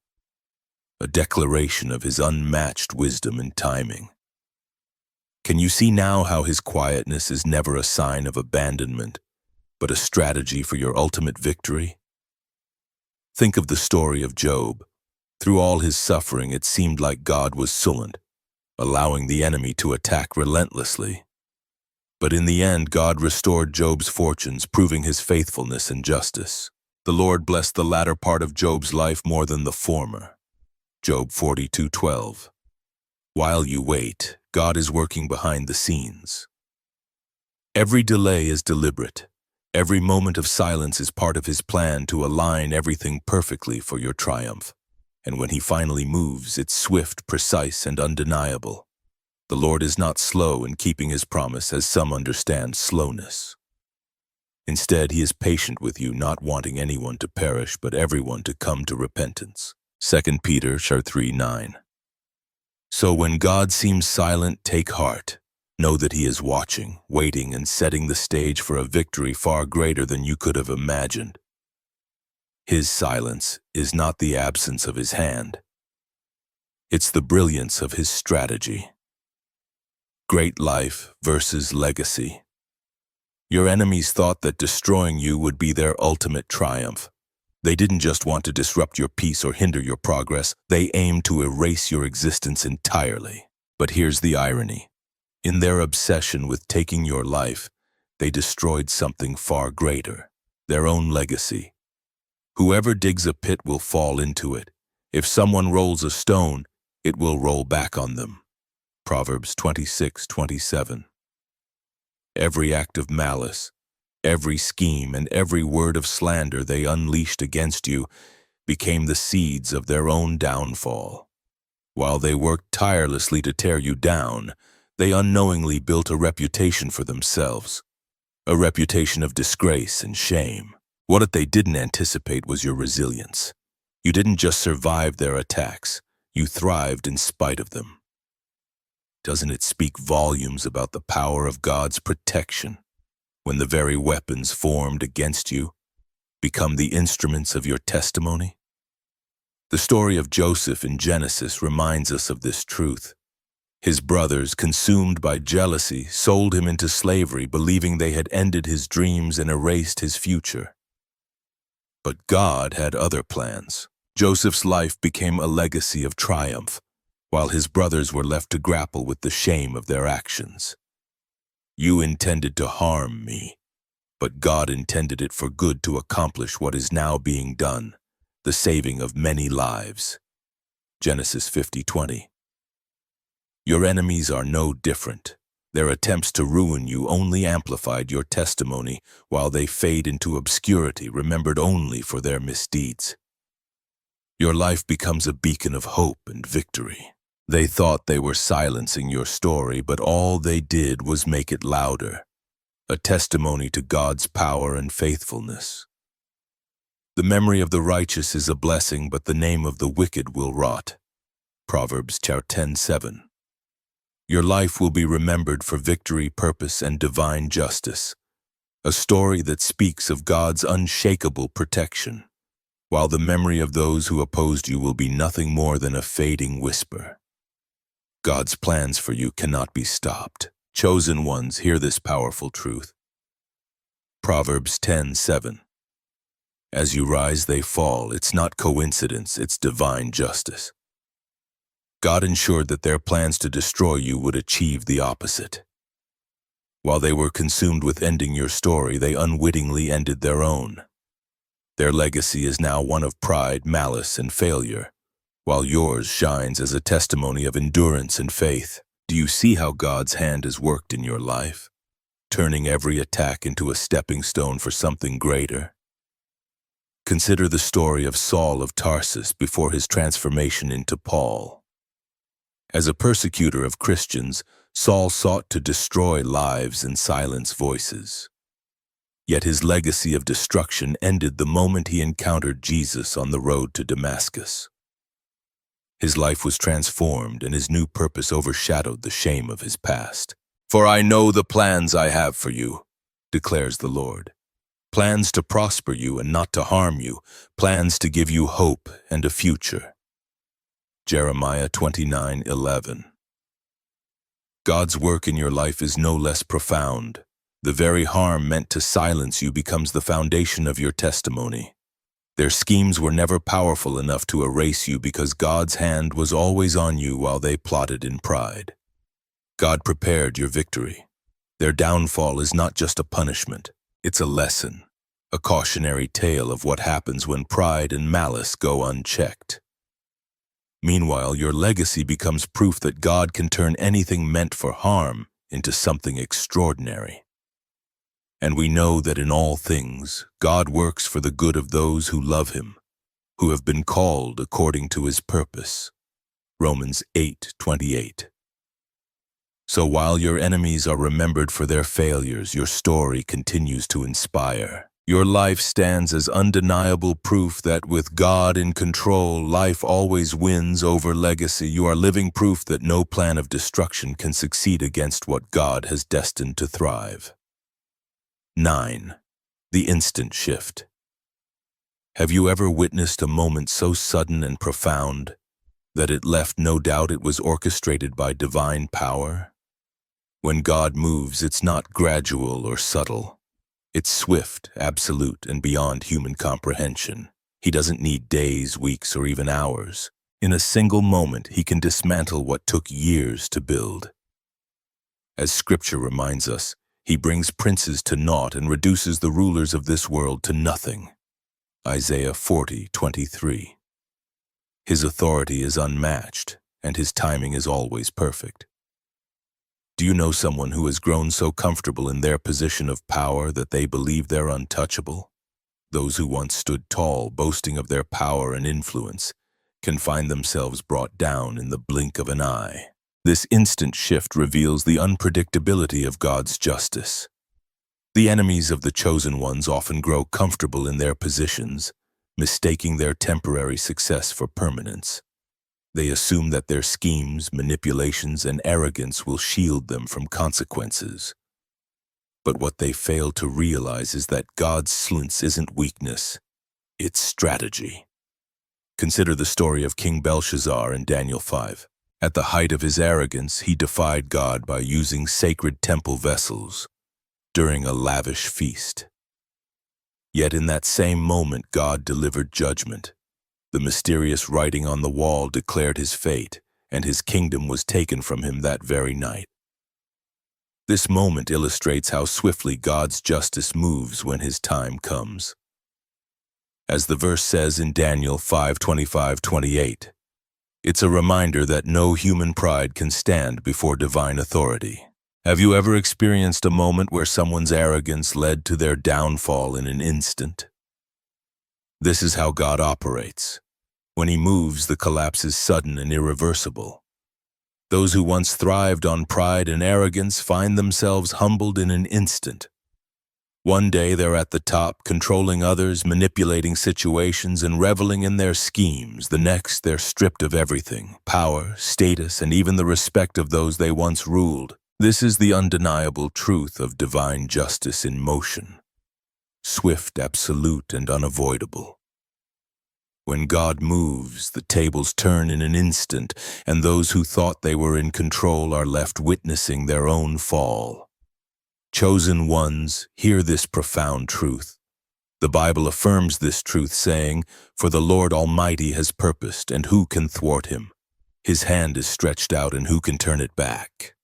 a declaration of his unmatched wisdom and timing. Can you see now how his quietness is never a sign of abandonment, but a strategy for your ultimate victory? Think of the story of Job. Through all his suffering, it seemed like God was silent, allowing the enemy to attack relentlessly. But in the end, God restored Job's fortunes, proving his faithfulness and justice. The Lord blessed the latter part of Job's life more than the former. Job 42:12. While you wait, God is working behind the scenes. Every delay is deliberate. Every moment of silence is part of His plan to align everything perfectly for your triumph. And when He finally moves, it's swift, precise, and undeniable. The Lord is not slow in keeping His promise, as some understand slowness. Instead, He is patient with you, not wanting anyone to perish, but everyone to come to repentance. 2 Peter 3:9. So when God seems silent, take heart. Know that He is watching, waiting, and setting the stage for a victory far greater than you could have imagined. His silence is not the absence of His hand. It's the brilliance of His strategy. Great life versus legacy. Your enemies thought that destroying you would be their ultimate triumph. They didn't just want to disrupt your peace or hinder your progress, they aimed to erase your existence entirely. But here's the irony. In their obsession with taking your life, they destroyed something far greater, their own legacy. Whoever digs a pit will fall into it. If someone rolls a stone, it will roll back on them. Proverbs 26:27. Every act of malice, every scheme, and every word of slander they unleashed against you became the seeds of their own downfall. While they worked tirelessly to tear you down, they unknowingly built a reputation for themselves, a reputation of disgrace and shame. What they didn't anticipate was your resilience. You didn't just survive their attacks, you thrived in spite of them. Doesn't it speak volumes about the power of God's protection when the very weapons formed against you become the instruments of your testimony? The story of Joseph in Genesis reminds us of this truth. His brothers, consumed by jealousy, sold him into slavery, believing they had ended his dreams and erased his future. But God had other plans. Joseph's life became a legacy of triumph, while his brothers were left to grapple with the shame of their actions. You intended to harm me, but God intended it for good to accomplish what is now being done, the saving of many lives. Genesis 50:20. Your enemies are no different. Their attempts to ruin you only amplified your testimony, while they fade into obscurity, remembered only for their misdeeds. Your life becomes a beacon of hope and victory. They thought they were silencing your story, but all they did was make it louder, a testimony to God's power and faithfulness. The memory of the righteous is a blessing, but the name of the wicked will rot. Proverbs 10:7. Your life will be remembered for victory, purpose, and divine justice, a story that speaks of God's unshakable protection, while the memory of those who opposed you will be nothing more than a fading whisper. God's plans for you cannot be stopped. Chosen ones, hear this powerful truth. Proverbs 10:7. As you rise, they fall. It's not coincidence, it's divine justice. God ensured that their plans to destroy you would achieve the opposite. While they were consumed with ending your story, they unwittingly ended their own. Their legacy is now one of pride, malice, and failure, while yours shines as a testimony of endurance and faith. Do you see how God's hand has worked in your life, turning every attack into a stepping stone for something greater? Consider the story of Saul of Tarsus before his transformation into Paul. As a persecutor of Christians, Saul sought to destroy lives and silence voices. Yet his legacy of destruction ended the moment he encountered Jesus on the road to Damascus. His life was transformed, and his new purpose overshadowed the shame of his past. "For I know the plans I have for you," declares the Lord. "Plans to prosper you and not to harm you, plans to give you hope and a future." Jeremiah 29:11. God's work in your life is no less profound. The very harm meant to silence you becomes the foundation of your testimony. Their schemes were never powerful enough to erase you because God's hand was always on you while they plotted in pride. God prepared your victory. Their downfall is not just a punishment, it's a lesson, a cautionary tale of what happens when pride and malice go unchecked. Meanwhile, your legacy becomes proof that God can turn anything meant for harm into something extraordinary. And we know that in all things, God works for the good of those who love Him, who have been called according to His purpose. Romans 8:28. So while your enemies are remembered for their failures, your story continues to inspire. Your life stands as undeniable proof that with God in control, life always wins over legacy. You are living proof that no plan of destruction can succeed against what God has destined to thrive. 9. The instant shift. Have you ever witnessed a moment so sudden and profound that it left no doubt it was orchestrated by divine power? When God moves, it's not gradual or subtle. It's swift, absolute, and beyond human comprehension. He doesn't need days, weeks, or even hours. In a single moment, He can dismantle what took years to build. As Scripture reminds us, He brings princes to naught and reduces the rulers of this world to nothing. Isaiah 40:23. His authority is unmatched, and His timing is always perfect. Do you know someone who has grown so comfortable in their position of power that they believe they're untouchable? Those who once stood tall, boasting of their power and influence, can find themselves brought down in the blink of an eye. This instant shift reveals the unpredictability of God's justice. The enemies of the chosen ones often grow comfortable in their positions, mistaking their temporary success for permanence. They assume that their schemes, manipulations, and arrogance will shield them from consequences. But what they fail to realize is that God's silence isn't weakness, it's strategy. Consider the story of King Belshazzar in Daniel 5. At the height of his arrogance, he defied God by using sacred temple vessels during a lavish feast. Yet in that same moment, God delivered judgment. The mysterious writing on the wall declared his fate, and his kingdom was taken from him that very night. This moment illustrates how swiftly God's justice moves when His time comes. As the verse says in Daniel 5:25-28, it's a reminder that no human pride can stand before divine authority. Have you ever experienced a moment where someone's arrogance led to their downfall in an instant? This is how God operates. When He moves, the collapse is sudden and irreversible. Those who once thrived on pride and arrogance find themselves humbled in an instant. One day they're at the top, controlling others, manipulating situations, and reveling in their schemes. The next, they're stripped of everything: power, status, and even the respect of those they once ruled. This is the undeniable truth of divine justice in motion. Swift, absolute, and unavoidable. When God moves, the tables turn in an instant, and those who thought they were in control are left witnessing their own fall. Chosen ones, hear this profound truth. The Bible affirms this truth, saying, "For the Lord Almighty has purposed, and who can thwart Him? His hand is stretched out, and who can turn it back?"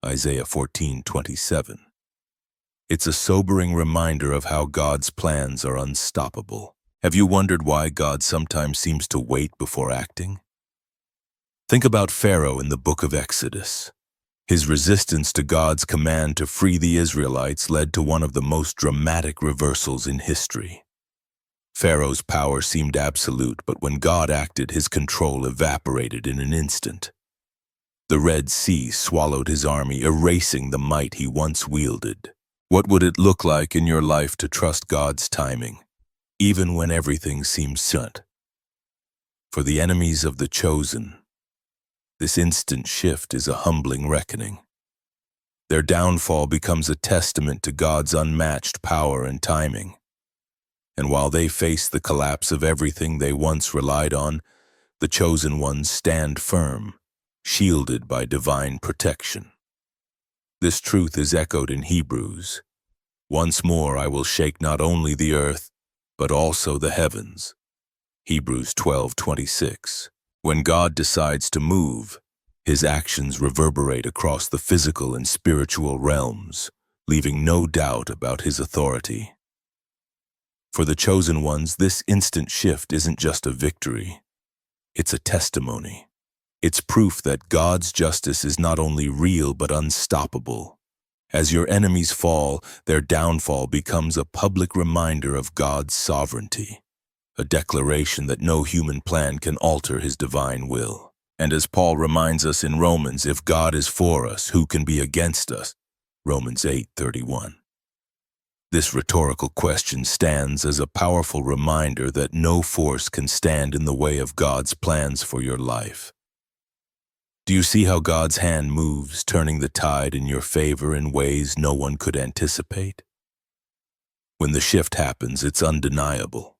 Isaiah 14:27. It's a sobering reminder of how God's plans are unstoppable. Have you wondered why God sometimes seems to wait before acting? Think about Pharaoh in the book of Exodus. His resistance to God's command to free the Israelites led to one of the most dramatic reversals in history. Pharaoh's power seemed absolute, but when God acted, his control evaporated in an instant. The Red Sea swallowed his army, erasing the might he once wielded. What would it look like in your life to trust God's timing, even when everything seems certain? For the enemies of the chosen, this instant shift is a humbling reckoning. Their downfall becomes a testament to God's unmatched power and timing. And while they face the collapse of everything they once relied on, the chosen ones stand firm, shielded by divine protection. This truth is echoed in Hebrews. "Once more I will shake not only the earth, but also the heavens." Hebrews 12:26. When God decides to move, His actions reverberate across the physical and spiritual realms, leaving no doubt about His authority. For the chosen ones, this instant shift isn't just a victory. It's a testimony. It's proof that God's justice is not only real but unstoppable. As your enemies fall, their downfall becomes a public reminder of God's sovereignty, a declaration that no human plan can alter his divine will. And as Paul reminds us in Romans, if God is for us, who can be against us? Romans 8:31. This rhetorical question stands as a powerful reminder that no force can stand in the way of God's plans for your life. Do you see how God's hand moves, turning the tide in your favor in ways no one could anticipate? When the shift happens, it's undeniable.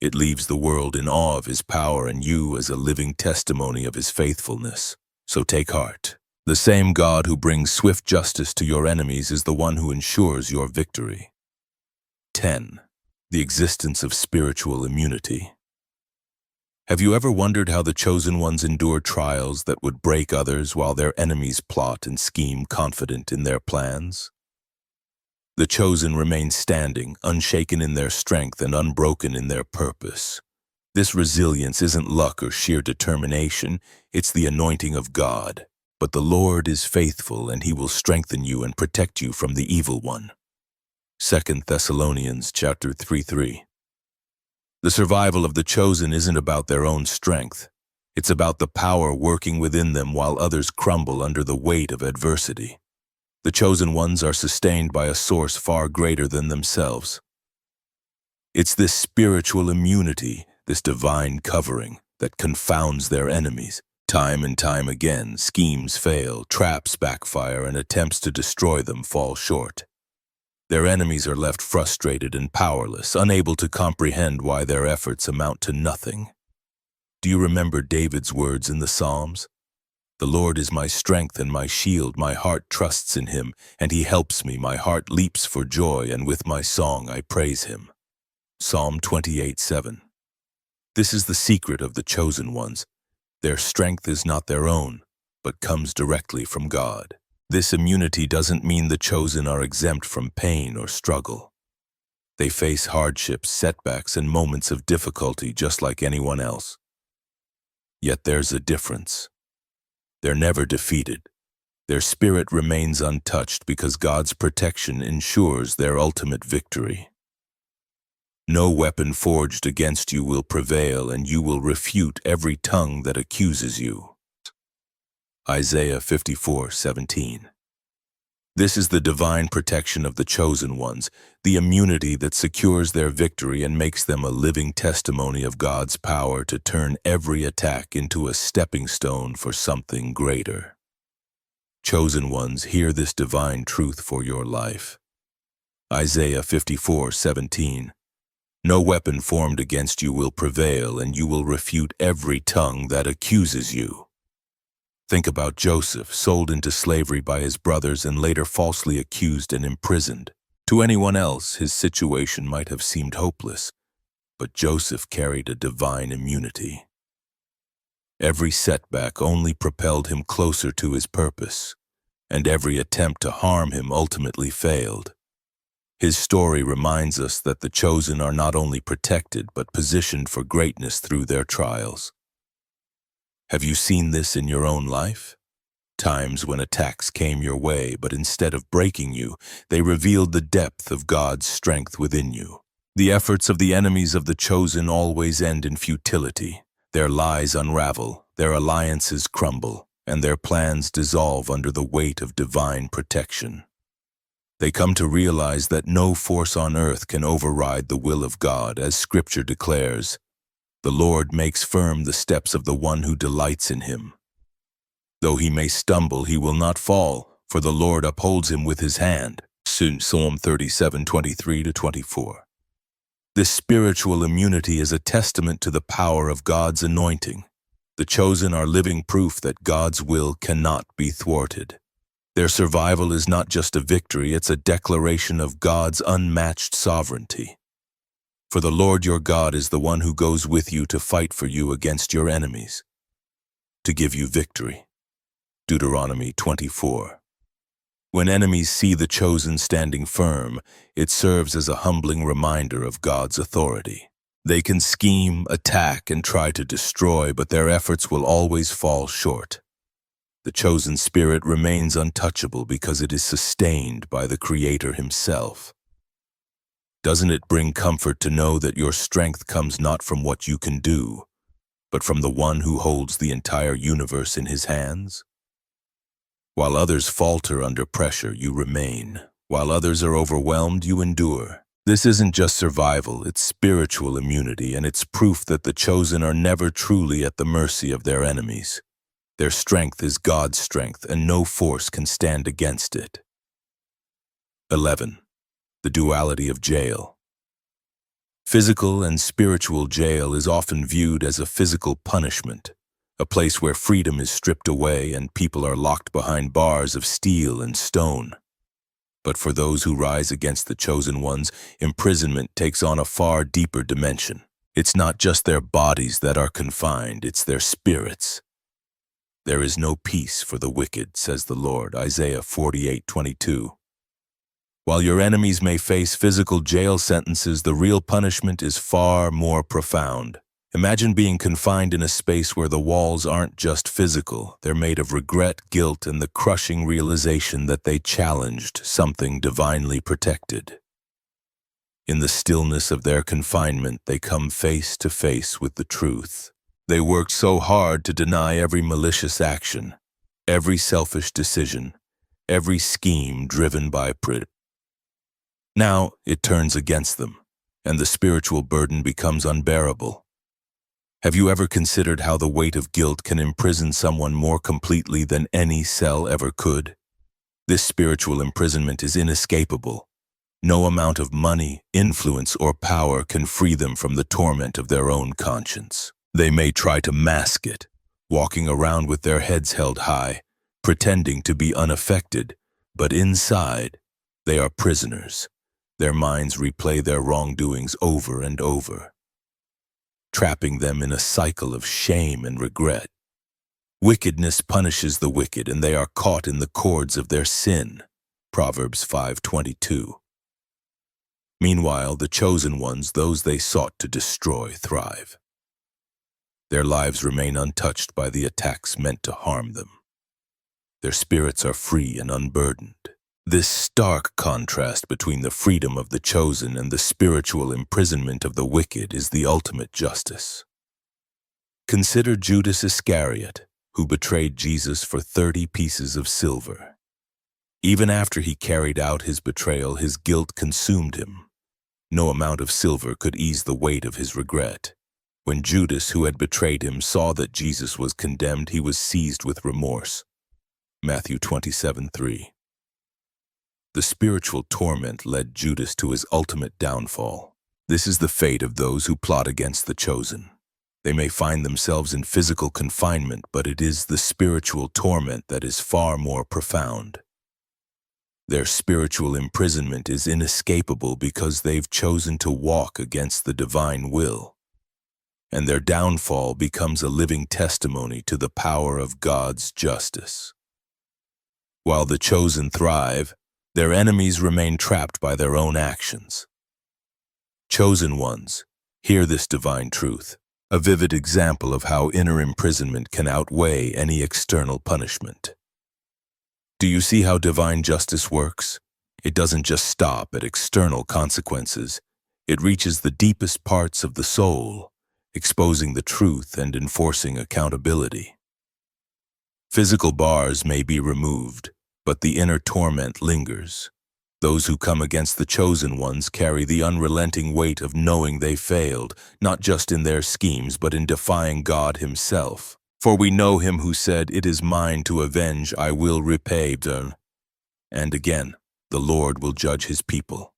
It leaves the world in awe of his power and you as a living testimony of his faithfulness. So take heart. The same God who brings swift justice to your enemies is the one who ensures your victory. 10. The existence of spiritual immunity. Have you ever wondered how the chosen ones endure trials that would break others while their enemies plot and scheme confident in their plans? The chosen remain standing, unshaken in their strength and unbroken in their purpose. This resilience isn't luck or sheer determination, it's the anointing of God. But the Lord is faithful and he will strengthen you and protect you from the evil one. 2 Thessalonians chapter 3:3. The survival of the chosen isn't about their own strength. It's about the power working within them while others crumble under the weight of adversity. The chosen ones are sustained by a source far greater than themselves. It's this spiritual immunity, this divine covering, that confounds their enemies. Time and time again, schemes fail, traps backfire, and attempts to destroy them fall short. Their enemies are left frustrated and powerless, unable to comprehend why their efforts amount to nothing. Do you remember David's words in the Psalms? The Lord is my strength and my shield, my heart trusts in him, and he helps me, my heart leaps for joy, and with my song I praise him. Psalm 28:7. This is the secret of the chosen ones. Their strength is not their own, but comes directly from God. This immunity doesn't mean the chosen are exempt from pain or struggle. They face hardships, setbacks, and moments of difficulty just like anyone else. Yet there's a difference. They're never defeated. Their spirit remains untouched because God's protection ensures their ultimate victory. No weapon forged against you will prevail, and you will refute every tongue that accuses you. Isaiah 54:17. This is the divine protection of the chosen ones, the immunity that secures their victory and makes them a living testimony of God's power to turn every attack into a stepping stone for something greater. Chosen ones, hear this divine truth for your life. Isaiah 54:17. No weapon formed against you will prevail, and you will refute every tongue that accuses you. Think about Joseph, sold into slavery by his brothers and later falsely accused and imprisoned. To anyone else, his situation might have seemed hopeless, but Joseph carried a divine immunity. Every setback only propelled him closer to his purpose, and every attempt to harm him ultimately failed. His story reminds us that the chosen are not only protected but positioned for greatness through their trials. Have you seen this in your own life? Times when attacks came your way, but instead of breaking you, they revealed the depth of God's strength within you. The efforts of the enemies of the chosen always end in futility. Their lies unravel, their alliances crumble, and their plans dissolve under the weight of divine protection. They come to realize that no force on earth can override the will of God, as Scripture declares, "The Lord makes firm the steps of the one who delights in him. Though he may stumble, he will not fall, for the Lord upholds him with his hand." Psalm 37:23-24. This spiritual immunity is a testament to the power of God's anointing. The chosen are living proof that God's will cannot be thwarted. Their survival is not just a victory, it's a declaration of God's unmatched sovereignty. For the Lord your God is the one who goes with you to fight for you against your enemies, to give you victory. Deuteronomy 24. When enemies see the chosen standing firm, it serves as a humbling reminder of God's authority. They can scheme, attack, and try to destroy, but their efforts will always fall short. The chosen spirit remains untouchable because it is sustained by the Creator Himself. Doesn't it bring comfort to know that your strength comes not from what you can do, but from the One who holds the entire universe in His hands? While others falter under pressure, you remain. While others are overwhelmed, you endure. This isn't just survival, it's spiritual immunity, and it's proof that the chosen are never truly at the mercy of their enemies. Their strength is God's strength, and no force can stand against it. 11. The duality of jail. Physical and spiritual jail is often viewed as a physical punishment, a place where freedom is stripped away and people are locked behind bars of steel and stone. But for those who rise against the chosen ones, imprisonment takes on a far deeper dimension. It's not just their bodies that are confined, it's their spirits. There is no peace for the wicked, says the Lord, Isaiah 48:22. While your enemies may face physical jail sentences, the real punishment is far more profound. Imagine being confined in a space where the walls aren't just physical, they're made of regret, guilt, and the crushing realization that they challenged something divinely protected. In the stillness of their confinement, they come face to face with the truth. They worked so hard to deny every malicious action, every selfish decision, every scheme driven by pride. Now it turns against them, and the spiritual burden becomes unbearable. Have you ever considered how the weight of guilt can imprison someone more completely than any cell ever could? This spiritual imprisonment is inescapable. No amount of money, influence, or power can free them from the torment of their own conscience. They may try to mask it, walking around with their heads held high, pretending to be unaffected, but inside, they are prisoners. Their minds replay their wrongdoings over and over, trapping them in a cycle of shame and regret. Wickedness punishes the wicked, and they are caught in the cords of their sin. Proverbs 5:22. Meanwhile, the chosen ones, those they sought to destroy, thrive. Their lives remain untouched by the attacks meant to harm them. Their spirits are free and unburdened. This stark contrast between the freedom of the chosen and the spiritual imprisonment of the wicked is the ultimate justice. Consider Judas Iscariot, who betrayed Jesus for 30 pieces of silver. Even after he carried out his betrayal, his guilt consumed him. No amount of silver could ease the weight of his regret. When Judas, who had betrayed him, saw that Jesus was condemned, he was seized with remorse. Matthew 27:3. The spiritual torment led Judas to his ultimate downfall. This is the fate of those who plot against the chosen. They may find themselves in physical confinement, but it is the spiritual torment that is far more profound. Their spiritual imprisonment is inescapable because they've chosen to walk against the divine will, and their downfall becomes a living testimony to the power of God's justice. While the chosen thrive, their enemies remain trapped by their own actions. Chosen ones, hear this divine truth, a vivid example of how inner imprisonment can outweigh any external punishment. Do you see how divine justice works? It doesn't just stop at external consequences. It reaches the deepest parts of the soul, exposing the truth and enforcing accountability. Physical bars may be removed, but the inner torment lingers. Those who come against the chosen ones carry the unrelenting weight of knowing they failed, not just in their schemes, but in defying God Himself. For we know Him who said, "It is mine to avenge, I will repay." And again, the Lord will judge His people.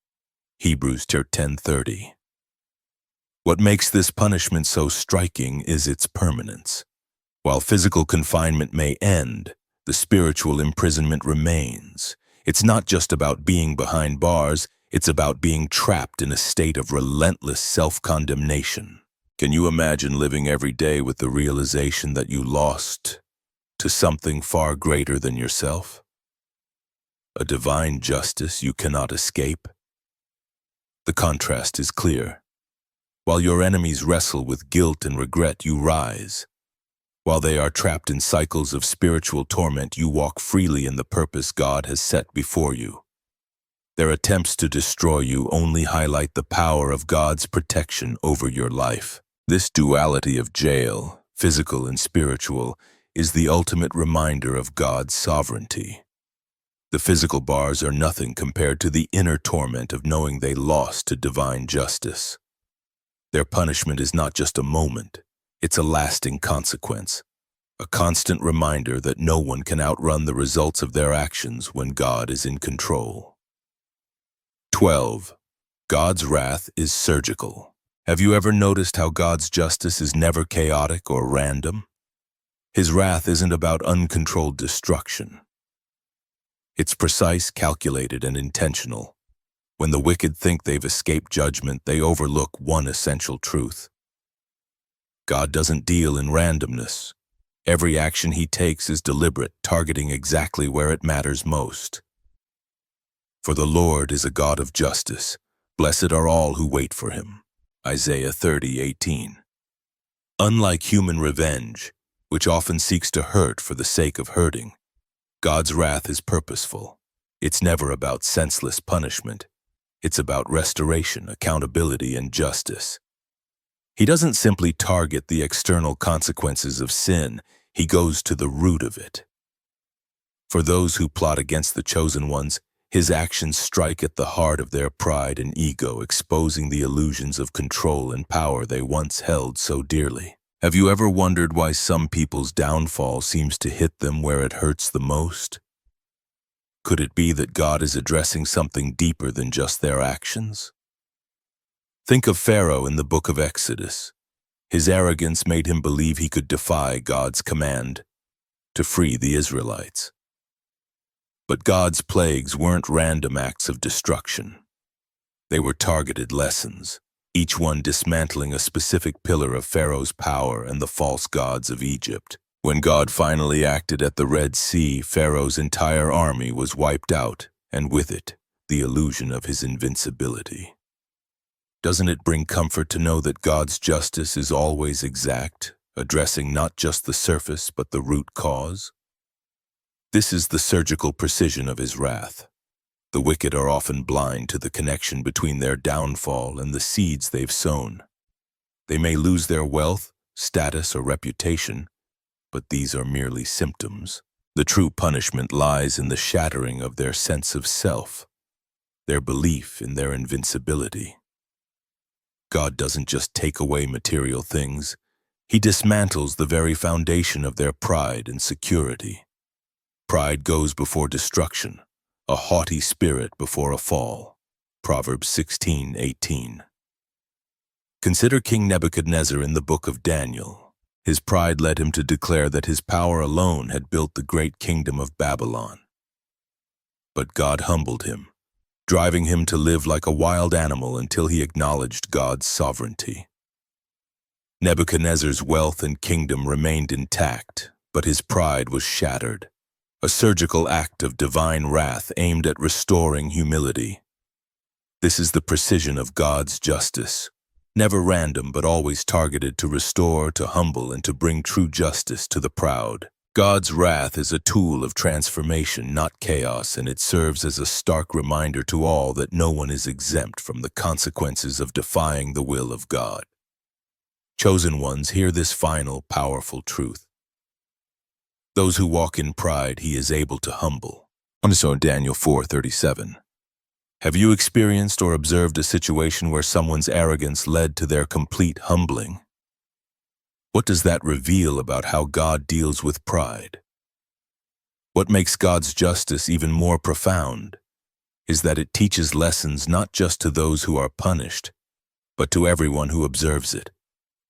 Hebrews 10:30. What makes this punishment so striking is its permanence. While physical confinement may end, the spiritual imprisonment remains. It's not just about being behind bars, it's about being trapped in a state of relentless self-condemnation. Can you imagine living every day with the realization that you lost to something far greater than yourself? A divine justice you cannot escape? The contrast is clear. While your enemies wrestle with guilt and regret, you rise. While they are trapped in cycles of spiritual torment, you walk freely in the purpose God has set before you. Their attempts to destroy you only highlight the power of God's protection over your life. This duality of jail, physical and spiritual, is the ultimate reminder of God's sovereignty. The physical bars are nothing compared to the inner torment of knowing they lost to divine justice. Their punishment is not just a moment, it's a lasting consequence, a constant reminder that no one can outrun the results of their actions when God is in control. 12. God's wrath is surgical. Have you ever noticed how God's justice is never chaotic or random? His wrath isn't about uncontrolled destruction. It's precise, calculated, and intentional. When the wicked think they've escaped judgment, they overlook one essential truth. God doesn't deal in randomness. Every action he takes is deliberate, targeting exactly where it matters most. For the Lord is a God of justice. Blessed are all who wait for him. Isaiah 30:18. Unlike human revenge, which often seeks to hurt for the sake of hurting, God's wrath is purposeful. It's never about senseless punishment. It's about restoration, accountability, and justice. He doesn't simply target the external consequences of sin, he goes to the root of it. For those who plot against the chosen ones, his actions strike at the heart of their pride and ego, exposing the illusions of control and power they once held so dearly. Have you ever wondered why some people's downfall seems to hit them where it hurts the most? Could it be that God is addressing something deeper than just their actions? Think of Pharaoh in the book of Exodus. His arrogance made him believe he could defy God's command to free the Israelites. But God's plagues weren't random acts of destruction. They were targeted lessons, each one dismantling a specific pillar of Pharaoh's power and the false gods of Egypt. When God finally acted at the Red Sea, Pharaoh's entire army was wiped out, and with it, the illusion of his invincibility. Doesn't it bring comfort to know that God's justice is always exact, addressing not just the surface but the root cause? This is the surgical precision of his wrath. The wicked are often blind to the connection between their downfall and the seeds they've sown. They may lose their wealth, status, or reputation, but these are merely symptoms. The true punishment lies in the shattering of their sense of self, their belief in their invincibility. God doesn't just take away material things, he dismantles the very foundation of their pride and security. Pride goes before destruction, a haughty spirit before a fall. Proverbs 16:18. Consider King Nebuchadnezzar in the book of Daniel. His pride led him to declare that his power alone had built the great kingdom of Babylon. But God humbled him, driving him to live like a wild animal until he acknowledged God's sovereignty. Nebuchadnezzar's wealth and kingdom remained intact, but his pride was shattered. A surgical act of divine wrath aimed at restoring humility. This is the precision of God's justice, never random but always targeted to restore, to humble, and to bring true justice to the proud. God's wrath is a tool of transformation, not chaos, and it serves as a stark reminder to all that no one is exempt from the consequences of defying the will of God. Chosen ones, hear this final, powerful truth. Those who walk in pride, he is able to humble. So Daniel 4:37. Have you experienced or observed a situation where someone's arrogance led to their complete humbling? What does that reveal about how God deals with pride? What makes God's justice even more profound is that it teaches lessons not just to those who are punished, but to everyone who observes it.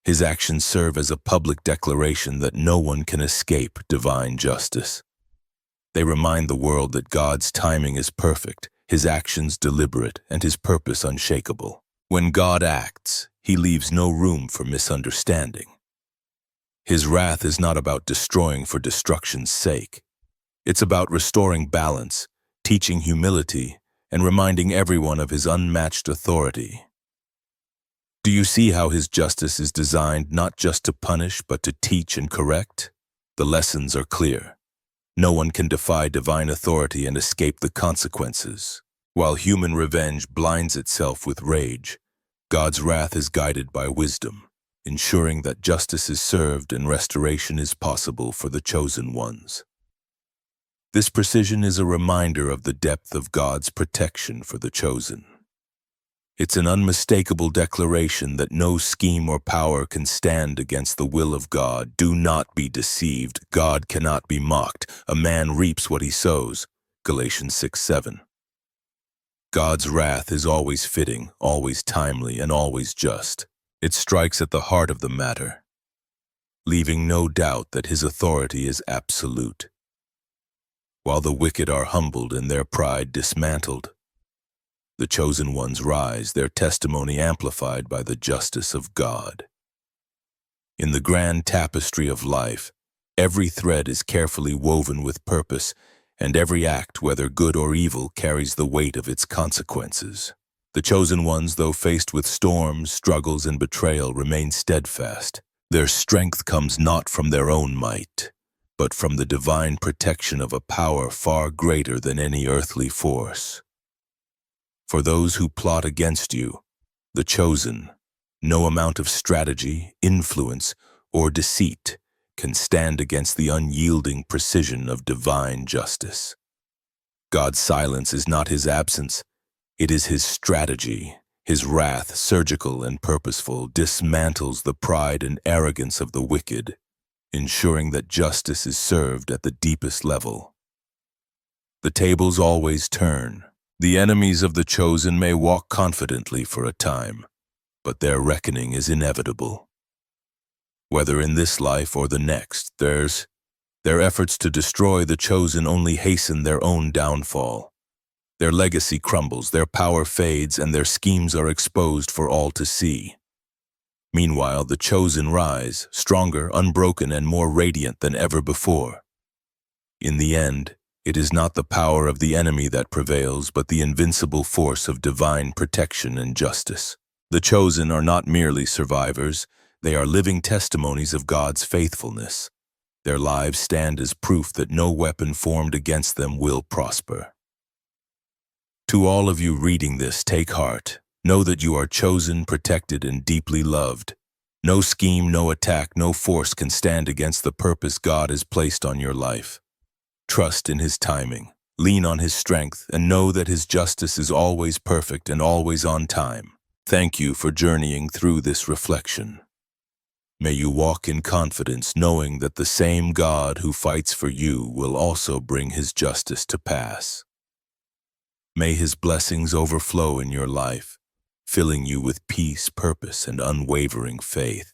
His actions serve as a public declaration that no one can escape divine justice. They remind the world that God's timing is perfect, his actions deliberate, and his purpose unshakable. When God acts, he leaves no room for misunderstanding. His wrath is not about destroying for destruction's sake. It's about restoring balance, teaching humility, and reminding everyone of his unmatched authority. Do you see how his justice is designed not just to punish but to teach and correct? The lessons are clear. No one can defy divine authority and escape the consequences. While human revenge blinds itself with rage, God's wrath is guided by wisdom, ensuring that justice is served and restoration is possible for the chosen ones. This precision is a reminder of the depth of God's protection for the chosen. It's an unmistakable declaration that no scheme or power can stand against the will of God. Do not be deceived. God cannot be mocked. A man reaps what he sows. Galatians 6:7. God's wrath is always fitting, always timely, and always just. It strikes at the heart of the matter, leaving no doubt that his authority is absolute. While the wicked are humbled and their pride dismantled, the chosen ones rise, their testimony amplified by the justice of God. In the grand tapestry of life, every thread is carefully woven with purpose, and every act, whether good or evil, carries the weight of its consequences. The chosen ones, though faced with storms, struggles, and betrayal, remain steadfast. Their strength comes not from their own might, but from the divine protection of a power far greater than any earthly force. For those who plot against you, the chosen, no amount of strategy, influence, or deceit can stand against the unyielding precision of divine justice. God's silence is not his absence, it is his strategy. His wrath, surgical and purposeful, dismantles the pride and arrogance of the wicked, ensuring that justice is served at the deepest level. The tables always turn. The enemies of the chosen may walk confidently for a time, but their reckoning is inevitable. Whether in this life or the next, their efforts to destroy the chosen only hasten their own downfall. Their legacy crumbles, their power fades, and their schemes are exposed for all to see. Meanwhile, the chosen rise, stronger, unbroken, and more radiant than ever before. In the end, it is not the power of the enemy that prevails, but the invincible force of divine protection and justice. The chosen are not merely survivors, they are living testimonies of God's faithfulness. Their lives stand as proof that no weapon formed against them will prosper. To all of you reading this, take heart. Know that you are chosen, protected, and deeply loved. No scheme, no attack, no force can stand against the purpose God has placed on your life. Trust in his timing, lean on his strength, and know that his justice is always perfect and always on time. Thank you for journeying through this reflection. May you walk in confidence, knowing that the same God who fights for you will also bring his justice to pass. May his blessings overflow in your life, filling you with peace, purpose, and unwavering faith.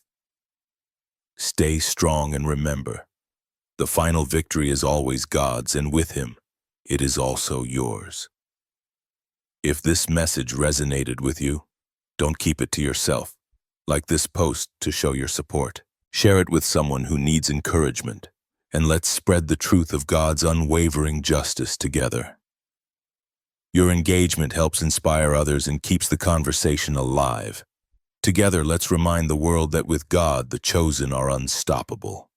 Stay strong and remember, the final victory is always God's, and with him, it is also yours. If this message resonated with you, don't keep it to yourself. Like this post to show your support. Share it with someone who needs encouragement, and let's spread the truth of God's unwavering justice together. Your engagement helps inspire others and keeps the conversation alive. Together, let's remind the world that with God, the chosen are unstoppable.